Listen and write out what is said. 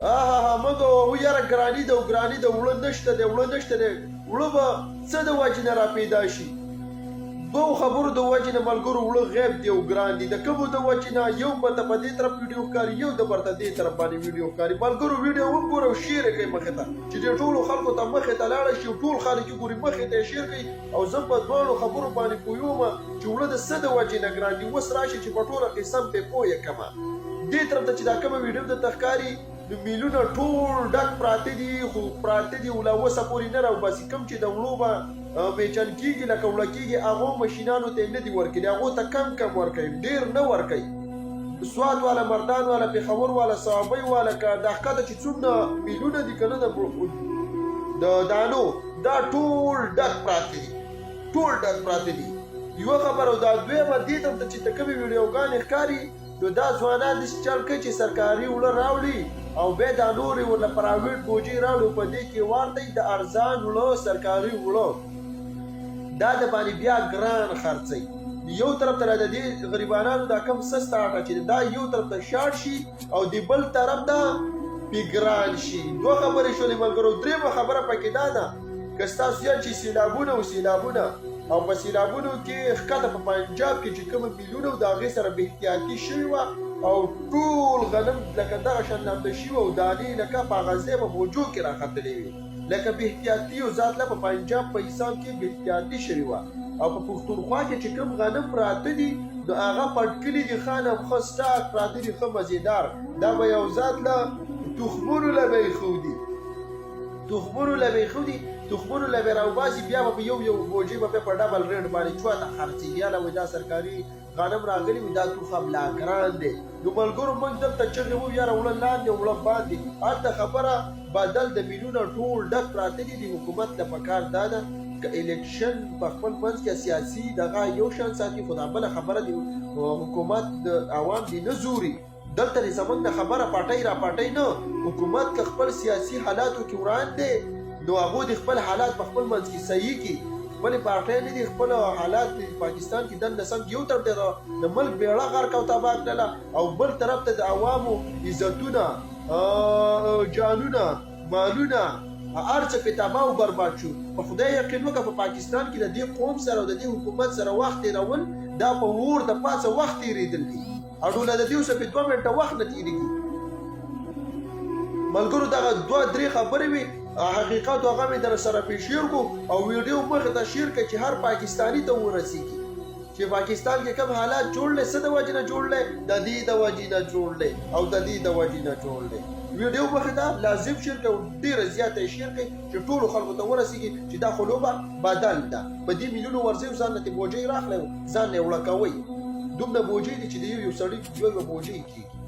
مګ او یاره ګراني ده او ګراني ده وړه نشته دی وړه نشته دی وړه به څه د وجې نه را پیدا شي دوو خبرو د وجې نه ملګرو وړه غیب دی او ګران دي د کومو د وجې نه یو به ته په دې طرف ویډیو ښکاري یو د برته دې طرف باندې ویډیو ښکاري ملګرو ویډیو وګوره او شیر یې کوئ مخې ته چې دې ټولو خلکو ته مخې ته لاړه شي ټول خلک یې ګوري مخې ته یې شیر کوي او زه په دواړو خبرو باندې پوهېږم چې وړه د څه د وجې نه ګران دي اوس راشي چې په ټوله قسم پرې پوه کړمه دې طرف ته چې دا کومه ویډیو درته ښکاري نو میلونه ټول ډک پراته دي خو پراته دي اوله اوسه پورې نه راوباسي کوم چې د وړو به بیچل کېږي لکه وړه کېږي هغو مشینانو ته یې نه دي ورکړي هغو ته کم کم ورکوي ډېر نه ورکوي سوات والا مردان والا پېښور والا صوابۍ والا که دا ښکته چې څومره میلونه دي که نه د دانو دا ټول ډک پراته دي ټول ډک پراته دي یوه خبره او دا دویمه دې طرف ته چې ته کومې ویډیوګانې ښکاري نو دا ځوانان داسې چل کوي چې سرکاري وړه راوړي او بیا دا نورې ورله پرایویټ بوجۍ راوړي په دې کې واردی د ارزان وړه سرکاري وړه دا د باندې بیا ګران خرڅوي یو طرف ته د دې غریبانانو دا کم سسته اټه چې دا یو طرف ته شاړ شي او د بل طرف ته پې ګران شي دوه خبرې شولې ملګرو درېیمه خبره پکې دا ده که ستاسو یاد چې سیلابونه او سیلابونه او په سیلابونو کې ښکته په پنجاب کې چې کومه میلونه او د هغې سره بې احتیاطي شوې وه او ټول غنم لکه دغه شان لمده شوي او دانې لکه په هغه ځای په بوجو کې راختلې وې لکه بې احتیاطي او ذاتله په پنجاب په حساب کې بې احتیاطي شوې وه او په پښتونخوا کې چې کوم غنم پراته دي نو هغه پټکلي دي ښه نم ښه سټاک پراته دي ښه مزېدار دا به یو ذاتله تخمونو له به یې ښودي تخمونو له به یې ښودي تخمونو له به راوباسي بیا به په یو بوجۍ به په ډبل ریټ باندې چوته خرڅېږي یاله وایي دا سرکاري غنم راغلي وي دا توخم لا ګران دی نو ملګرو موږ دلته چغې وو یاره وړه لاندې وړه باندې هلته خبره بدل د میلونه ټول ډک پراته دي د حکومت ته پکار دا ده که الیکشن په خپل منځ کې سیاسي دغه یو شان ساتي خو دا بله خبره دی حکومت د عوام دي نه زوري دلته د زموږ د خبره پاټۍ را پاټۍ نه حکومت که خپل سیاسي حالاتو کې وران دی نو هغو د خپل حالات په خپل منځ کې صحیح کړي خپلې پارټۍ نه دي خپل حالات پاکستان کې دنده سم یو طرف ته د ملک بیړه غرق او تباه کړله او بل طرف ته د عوامو عزتونه جانونه مالونه هر څه پې تباه او برباد شو په خدای یقین وکړه په پاکستان کې د دې قوم سره او د دې حکومت سره وخت تېرول دا په اور د پاسه وخت تېرېدل دي او ټوله د دې اوسه پې 2 منټه وخت نه تېرېږي ملګرو دغه 2-3 خبرې وي حقیقت هغه مې در سره پې شیر کو او ویډیو مخې ته شیر کړئ چې هر پاکستاني ته ورسېږي چې پاکستان کې کوم حالات جوړلی څه د وجې نه جوړلی د دې د وجې نه جوړلی او د دې د وجې نه جوړلی ویډیو مخې ته لازم شیر کړئ او ډېره زیاته یې شیر کړئ چې ټولو خلکو ته ورسېږي چې دا خو لوبه بدل ده په دې میلیونو ورځئ ځان نه ترې بوجۍ راخلی ځان نه یې وړه کوئ دومره بوجۍ دي چې د یو سړي یوه بوجۍ کېږي